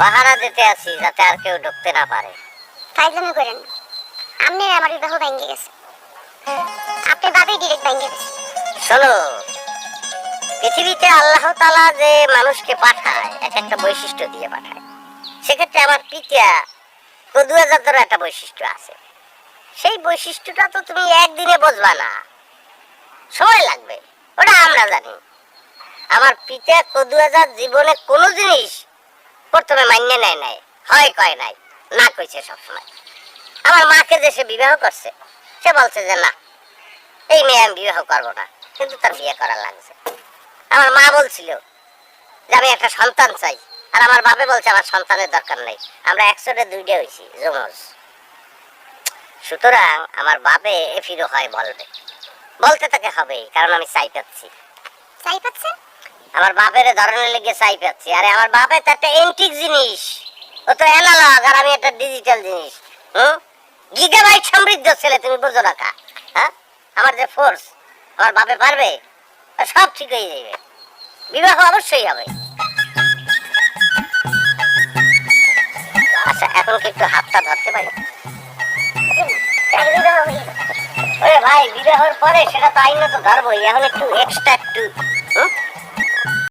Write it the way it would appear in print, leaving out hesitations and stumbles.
পাহারা দিতে আছি যাতে আর কেউ ঢুকতে না পারে। ফাইজলামি করেন না। আপনি আমার বিবাহ ভেঙে গেছে, আপনি বাবাই ডিরেক্ট ভেঙে গেছে। শোনো, পৃথিবীতে আল্লাহ তাআলা যে মানুষকে পাঠায় এক একটা বৈশিষ্ট্য দিয়ে পাঠায়। সেক্ষেত্রে আমার পিতা কদুয়া জাতের একটা বৈশিষ্ট্য আছে। সেই বৈশিষ্ট্যটা তো তুমি একদিনে বুঝবা না, সময় লাগবে, ওটা আমরা জানি। আমার পিতা কদুয়া জাত জীবনে কোনো জিনিস প্রথমে মান্য নেয় নাই, হয় কয় নাই, না কইছে সবসময়। আমার মাকে যে সে বিবাহ করছে, সে বলছে যে না, এই মেয়ে আমি বিবাহ করবো না, কিন্তু তার বিয়ে করা লাগছে। আমার মা বলছিল যে আমি একটা সন্তান চাই, আর আমার বাপে বলছে আমার সন্তানের দরকার নেই। আমরা একসাথে দুইটা হয়েছি যমজ। সুতরাং আমার বাপে এফিরও হয় বলবে, বলতে তাকে হবেই, কারণ আমি চাই পাচ্ছি। চাই পাচ্ছেন? আমার বাপের ধরনের লেগে চাই পাচ্ছি। আরে আমার বাপের তো একটা এন্টিক জিনিস, ও তো অ্যানালগ, আর আমি একটা ডিজিটাল জিনিস। গিগাবাইট সমৃদ্ধ ছেলে, তুমি বুঝো না কা? হ্যাঁ, আমার যে ফোর্স, আমার বাপে পারবে, সব ঠিক হয়ে যাবে, বিবাহ অবশ্যই হবে। আচ্ছা, এখন কি একটু হাতটা ধরতে পারি? ওরে ভাই, বিবাহের পরে সেটা তো আইনত ধরবই, এখন একটু এক্সট্রা একটু